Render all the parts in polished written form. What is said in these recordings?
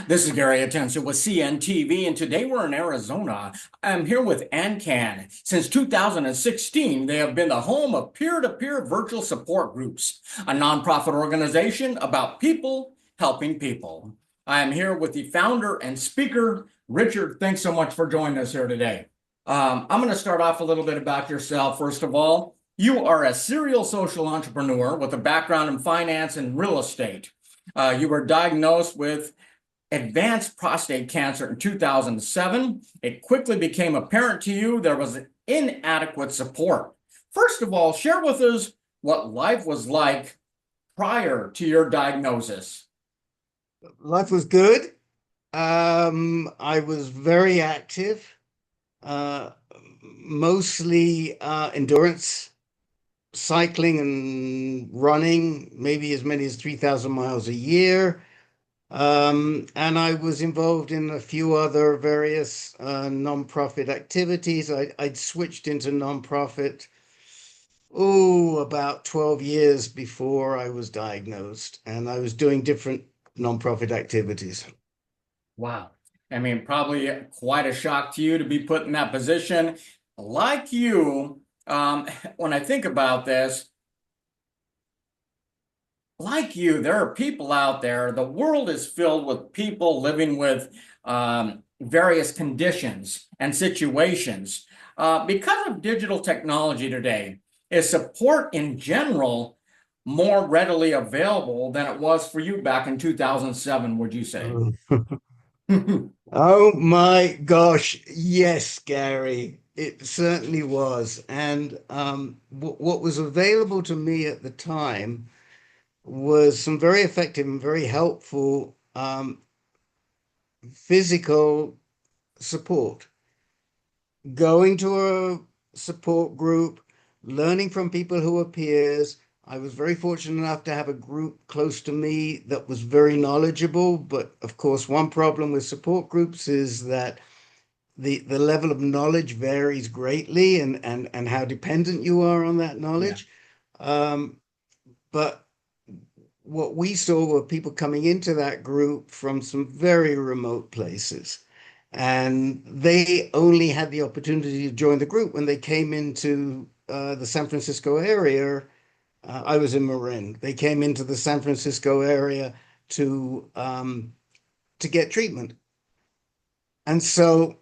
This is Gary Atencio with CNTV, and today we're in Arizona. I'm here with ANCAN. Since 2016, they have been the home of peer-to-peer virtual support groups, a nonprofit organization about people helping people. I am here with the founder and speaker, Richard. Thanks so much for joining us here today. I'm going to start off a little bit about yourself. First of all, you are a serial social entrepreneur with a background in finance and real estate. You were diagnosed with advanced prostate cancer in 2007. It quickly became apparent to you there was inadequate support. First of all, share with us what life was like prior to your diagnosis. Life was good. I was very active, uh, mostly endurance, cycling and running, maybe as many as 3,000 miles a year. And I was involved in a few other various nonprofit activities. I'd switched into nonprofit, about 12 years before I was diagnosed, and I was doing different nonprofit activities. Wow. I mean, probably quite a shock to you to be put in that position. Like you, when I think about this, like you, there are people out there. The world is filled with people living with various conditions and situations. Because of digital technology today, is support in general more readily available than it was for you back in 2007, would you say? Oh, oh my gosh, yes, Gary, it certainly was. And what was available to me at the time was some very effective and very helpful physical support. Going to a support group, learning from people who are peers. I was very fortunate enough to have a group close to me that was very knowledgeable. But of course, one problem with support groups is that the level of knowledge varies greatly, and how dependent you are on that Yeah. knowledge. Um, but what we saw were people coming into that group from some very remote places. And they only had the opportunity to join the group when they came into the San Francisco area. I was in Marin. They came into the San Francisco area to get treatment. And so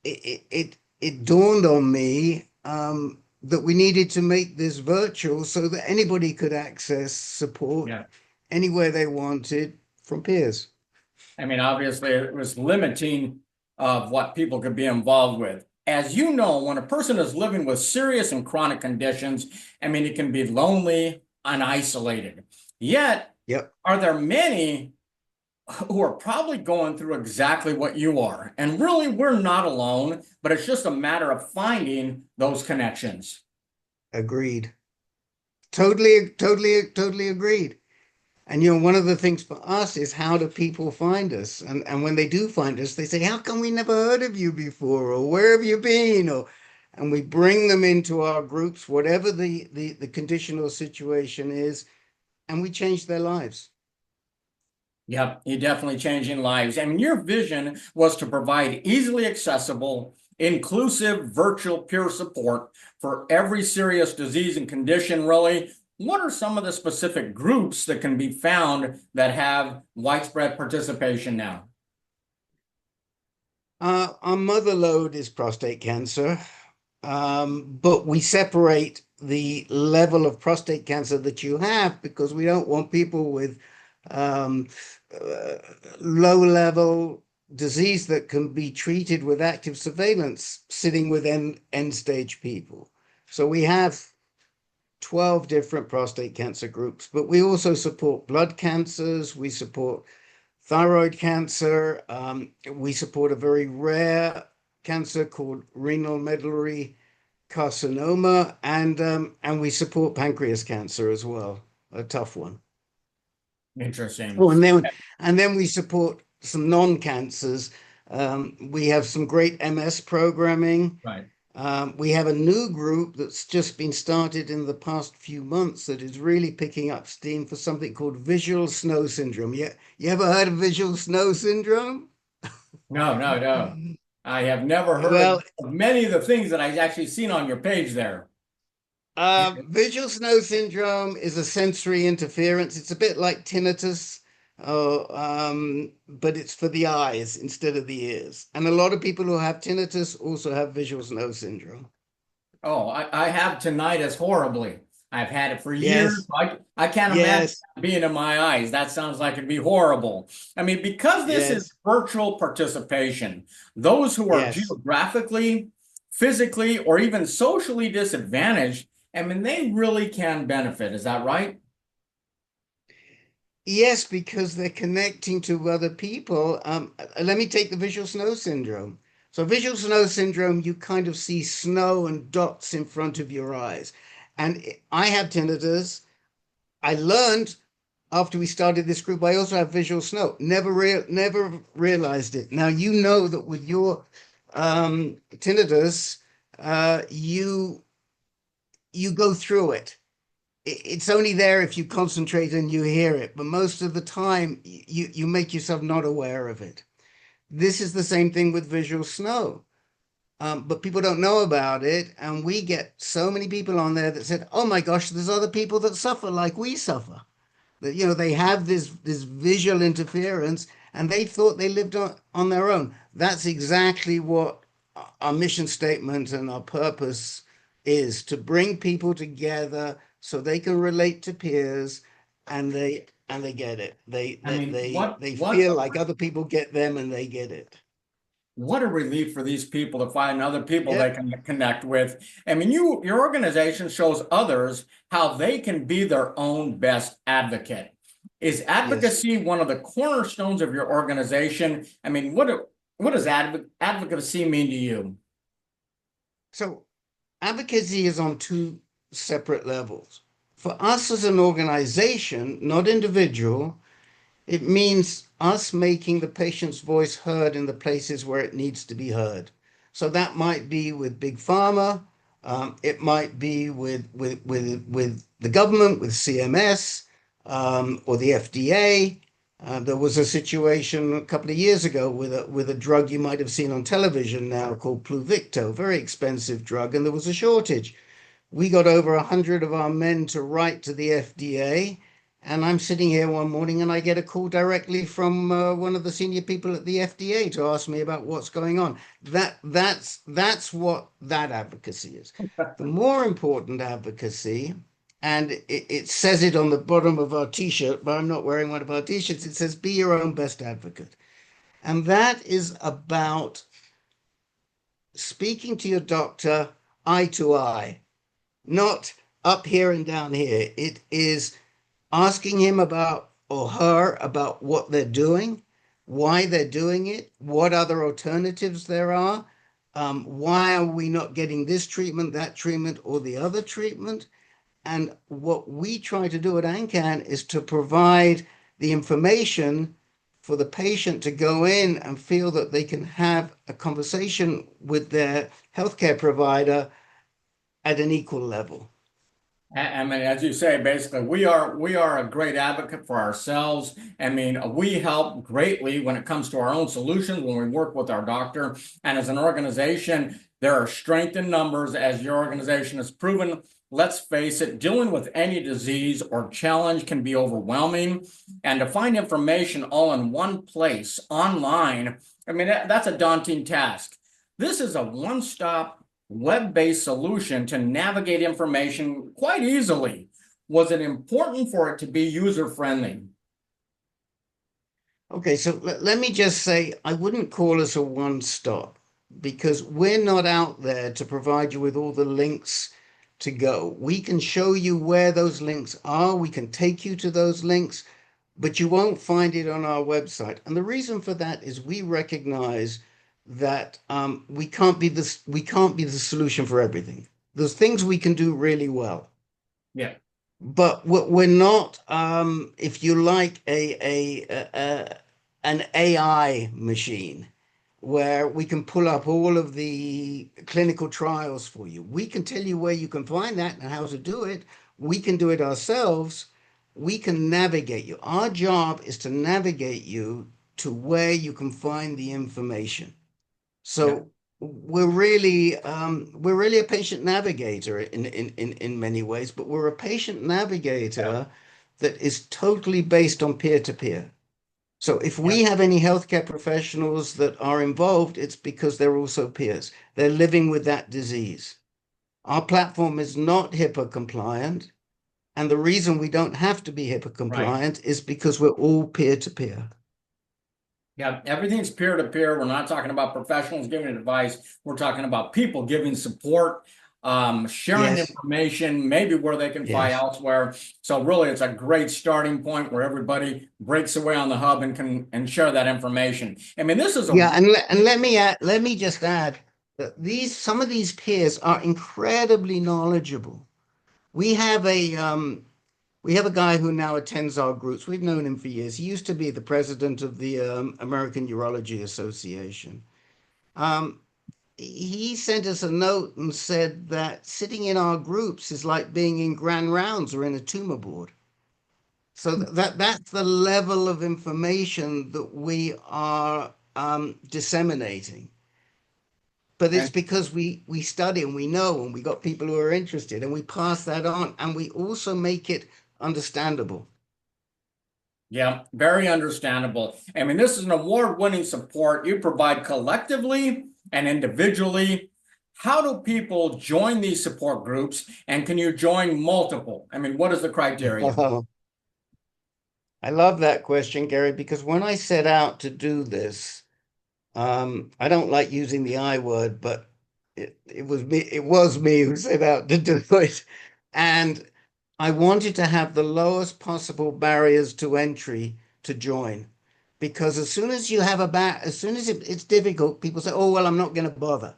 it dawned on me that we needed to make this virtual so that anybody could access support Yeah. anywhere they wanted from peers. I mean, obviously, it was limiting of what people could be involved with. As you know, when a person is living with serious and chronic conditions, I mean, it can be lonely and isolated. Yet, Yep, are there many who are probably going through exactly what you are? And really, we're not alone, but it's just a matter of finding those connections. agreed. Totally agreed. And one of the things for us is, how do people find us? And when they do find us, they say, "How come we never heard of you before?" Or "Where have you been?" Or and we bring them into our groups, whatever the condition or situation is, and we change their lives. Yep, you're definitely changing lives. I mean, your vision was to provide easily accessible, inclusive virtual peer support for every serious disease and condition, really. What are some of the specific groups that can be found that have widespread participation now? Our mother lode is prostate cancer, but we separate the level of prostate cancer that you have because we don't want people with um, uh, low level disease that can be treated with active surveillance sitting with end stage people. So we have 12 different prostate cancer groups, but we also support blood cancers. We support thyroid cancer. We support a very rare cancer called renal medullary carcinoma, and we support pancreas cancer as well, a tough one. Interesting. Oh, and then we support some non-cancers. We have some great MS programming. Right. We have a new group that's just been started in the past few months that is really picking up steam for something called visual snow syndrome. You ever heard of visual snow syndrome? No, no, no. I have never heard Well, of many of the things that I've actually seen on your page there. visual snow syndrome is a sensory interference. It's a bit like tinnitus, but it's for the eyes instead of the ears. And a lot of people who have tinnitus also have visual snow syndrome. Oh, I have tinnitus horribly. I've had it for years. Yes, I can't imagine yes, that being in my eyes. That sounds like it'd be horrible. I mean, because this is yes, virtual participation, those who are yes. geographically, physically, or even socially disadvantaged, I mean, they really can benefit. Is that right? Yes, because they're connecting to other people. Let me take the visual snow syndrome. So, visual snow syndrome, you kind of see snow and dots in front of your eyes. And I have tinnitus. I learned after we started this group, I also have visual snow. Never realized it. Now you know that with your tinnitus, you go through it. It's only there if you concentrate and you hear it, but most of the time you make yourself not aware of it. This is the same thing with visual snow. But people don't know about it, and we get so many people on there that said, "Oh my gosh, there's other people that suffer like we suffer." That they have this visual interference, and they thought they lived on their own. That's exactly what our mission statement and our purpose is, to bring people together so they can relate to peers, and they get it. They I they mean, they, they feel like other people get them and they get it. what a relief for these people to find other people they Yep. can connect with. I mean, your organization shows others how they can be their own best advocate. Is Yes. advocacy one of the cornerstones of your organization? I mean, what does advocacy mean to you? So advocacy is on two separate levels. For us as an organization, not individual, it means us making the patient's voice heard in the places where it needs to be heard. So that might be with big pharma, it might be with the government, with CMS, or the FDA. There was a situation a couple of years ago with a drug you might have seen on television now called Pluvicto, very expensive drug, and there was a shortage. We got over 100 of our men to write to the FDA. And I'm sitting here one morning and I get a call directly from one of the senior people at the FDA to ask me about what's going on. That's what that advocacy is. The more important advocacy, and it says it on the bottom of our T-shirt, but I'm not wearing one of our T-shirts. It says, "Be your own best advocate," and that is about speaking to your doctor eye to eye, not up here and down here. It is asking him about or her about what they're doing, why they're doing it, what other alternatives there are, why are we not getting this treatment, that treatment, or the other treatment. And what we try to do at ANCAN is to provide the information for the patient to go in and feel that they can have a conversation with their healthcare provider at an equal level. I mean, as you say, basically, we are a great advocate for ourselves. I mean, we help greatly when it comes to our own solutions when we work with our doctor. And as an organization, there are strength in numbers, as your organization has proven. Let's face it, dealing with any disease or challenge can be overwhelming. And to find information all in one place online, I mean, that's a daunting task. This is a one-stop web-based solution to navigate information quite easily. Was it important for it to be user-friendly? Okay, so let me just say, I wouldn't call us a one stop because we're not out there to provide you with all the links to go. We can show you where those links are, we can take you to those links, but you won't find it on our website. And the reason for that is we recognize that we can't be the solution for everything. There's things we can do really well, Yeah. but we're not, if you like, an AI machine. where we can pull up all of the clinical trials for you. We can tell you where you can find that and how to do it. We can do it ourselves. We can navigate you. Our job is to navigate you to where you can find the information. Yeah. So we're really a patient navigator in many ways, but we're a patient navigator that is totally based on peer-to-peer. So if Yeah. we have any healthcare professionals that are involved, it's because they're also peers. They're living with that disease. Our platform is not HIPAA compliant. And the reason we don't have to be HIPAA Right. compliant is because we're all peer to peer. Yeah, everything's peer to peer. We're not talking about professionals giving advice. We're talking about people giving support, sharing Yes, information, maybe where they can find yes. elsewhere. So really, it's a great starting point where everybody breaks away on the hub and can share that information. I mean, this is a Yeah, and let me just add that these some of these peers are incredibly knowledgeable. We have we have a guy who now attends our groups. We've known him for years. He used to be the president of the American Urology Association. Um, he sent us a note and said that sitting in our groups is like being in grand rounds or in a tumor board. So that's the level of information that we are disseminating. But it's and because we study and we know and we got people who are interested and we pass that on and we also make it understandable. yeah, very understandable. I mean, this is an award-winning support you provide collectively and individually. How do people join these support groups, and can you join multiple? I mean, what is the criteria? I love that question, Gary, because when I set out to do this, I don't like using the I word, but it was me who set out to do it. And I wanted to have the lowest possible barriers to entry to join. Because as soon as you have as soon as it's difficult, people say, oh, well, I'm not going to bother.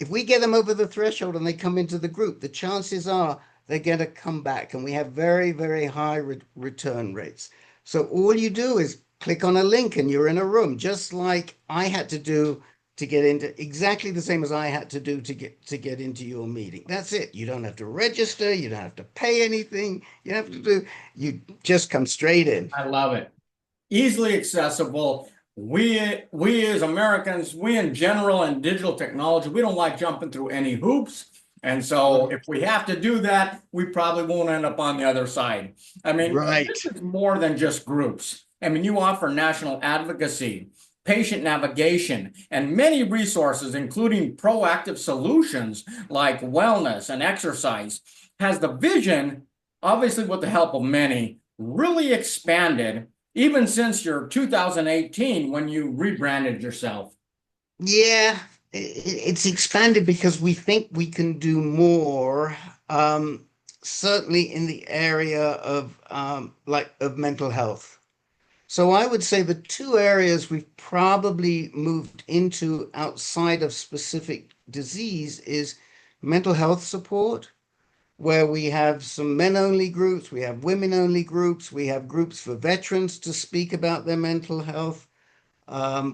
If we get them over the threshold and they come into the group, the chances are they're going to come back. And we have very, very high return rates. So all you do is click on a link and you're in a room, just like I had to do to get into exactly the same as I had to do to get into your meeting. That's it. You don't have to register, you don't have to pay anything. You have to do you just come straight in. I love it. Easily accessible. We as Americans, we in general in digital technology, we don't like jumping through any hoops. And so if we have to do that, we probably won't end up on the other side. I mean, Right. this is more than just groups. I mean, you offer national advocacy, patient navigation, and many resources, including proactive solutions like wellness and exercise. Has the vision, obviously with the help of many, really expanded even since your 2018 when you rebranded yourself? Yeah, it's expanded because we think we can do more. Certainly in the area of like of mental health. So I would say the two areas we've probably moved into outside of specific disease is mental health support, where we have some men only groups, we have women only groups, we have groups for veterans to speak about their mental health.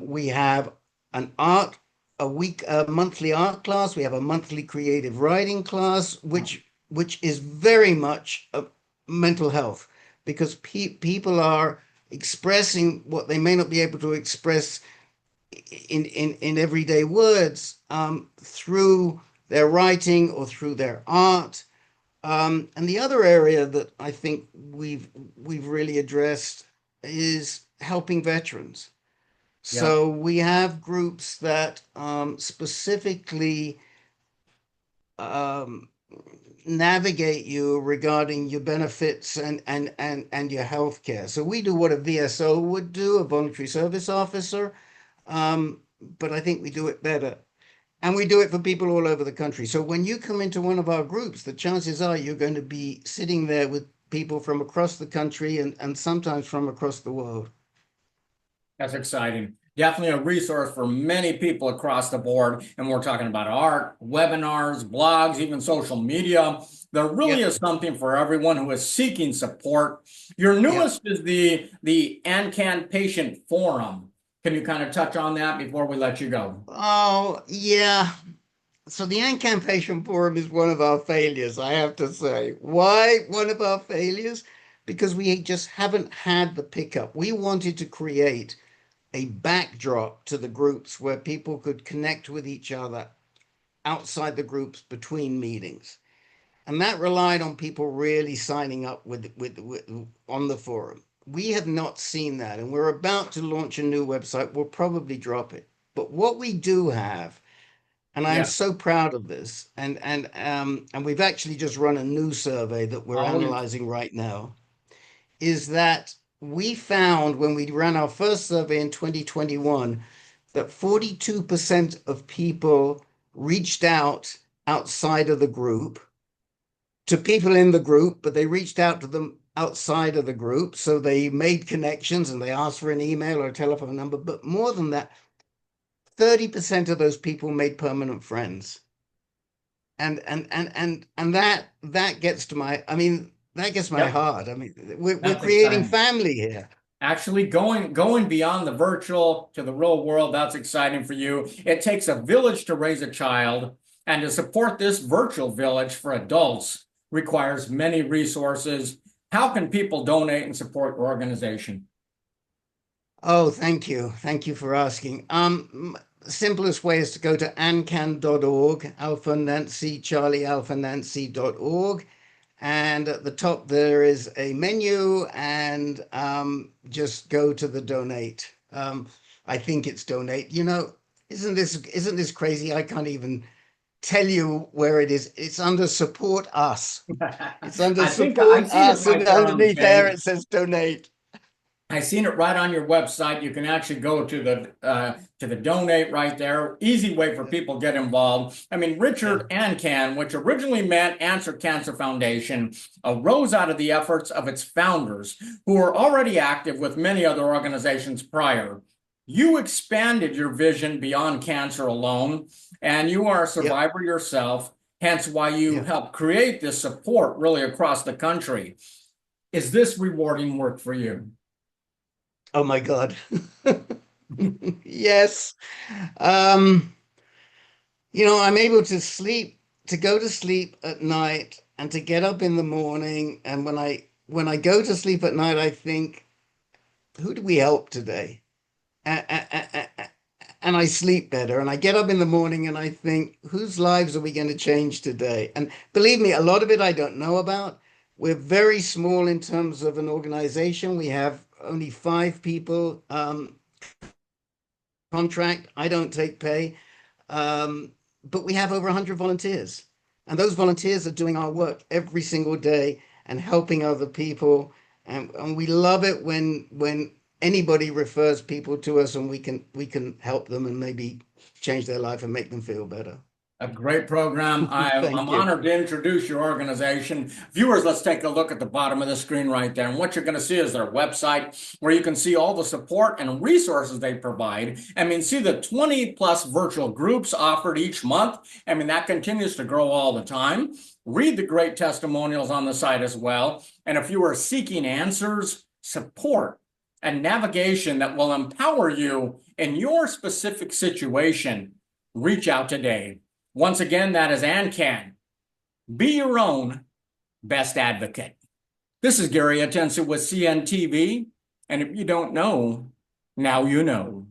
We have an art, a monthly art class. We have a monthly creative writing class, which is very much a mental health because people are expressing what they may not be able to express in everyday words through their writing or through their art. And the other area that I think we've really addressed is helping veterans. Yeah, So we have groups that specifically um, navigate you regarding your benefits and your health care. So we do what a VSO would do, a voluntary service officer, but I think we do it better. And we do it for people all over the country. So when you come into one of our groups, the chances are you're going to be sitting there with people from across the country and sometimes from across the world. that's exciting. Definitely a resource for many people across the board. And we're talking about art, webinars, blogs, even social media. There really Yep. is something for everyone who is seeking support. Your Yep. newest is the ANCAN Patient Forum. Can you kind of touch on that before we let you go? Oh, yeah. So the ANCAN Patient Forum is one of our failures, I have to say. Why one of our failures? Because we just haven't had the pickup. We wanted to create a backdrop to the groups where people could connect with each other outside the groups between meetings. And that relied on people really signing up with on the forum. We have not seen that, and we're about to launch a new website. We'll probably drop it. But what we do have, and I am Yeah. so proud of this, and we've actually just run a new survey that we're Always. analyzing right now, is that we found when we ran our first survey in 2021 that 42% of people reached out outside of the group to people in the group, but they reached out to them outside of the group. So they made connections and they asked for an email or a telephone number. But more than that, 30% of those people made permanent friends. And that gets to my, I mean, that gets my Yep. heart. I mean, we're That's creating exciting. family here. Actually, going beyond the virtual to the real world, that's exciting for you. It takes a village to raise a child, and to support this virtual village for adults requires many resources. How can people donate and support your organization? Oh, thank you. Thank you for asking. Simplest way is to go to ancan.org, Alpha Nancy, Charlie Alpha Nancy.org. And at the top, there is a menu, and just go to the donate. I think it's donate. Isn't this crazy? I can't even tell you where it is. It's under support us. It's under I think support I've seen it us, and right there on the underneath there page. it says donate. I've seen it right on your website. You can actually go to the donate right there. Easy way for people to get involved. I mean, Yeah. Richard ANCAN, which originally meant Answer Cancer Foundation, arose out of the efforts of its founders, who were already active with many other organizations prior. You expanded your vision beyond cancer alone, and you are a Yep. survivor yourself, hence why you Yeah. helped create this support really across the country. Is this rewarding work for you? Oh my God. Yes. Um, I'm able to sleep, to go to sleep at night and to get up in the morning. And when I go to sleep at night, I think, who do we help today? And I sleep better. And I get up in the morning and I think, whose lives are we going to change today? And believe me, a lot of it I don't know about. We're very small in terms of an organization. We have only 5 people contract. I don't take pay. But we have over 100 volunteers. And those volunteers are doing our work every single day and helping other people. And we love it when anybody refers people to us and we can help them and maybe change their life and make them feel better. A great program. I'm Thank you. honored to introduce your organization. Viewers, let's take a look at the bottom of the screen right there. And what you're going to see is their website where you can see all the support and resources they provide. I mean, see the 20 plus virtual groups offered each month. I mean, that continues to grow all the time. Read the great testimonials on the site as well. And if you are seeking answers, support, and navigation that will empower you in your specific situation, reach out today. Once again, that is ANCAN. Be your own best advocate. This is Gary Atencio with CNTV. And if you don't know, now you know.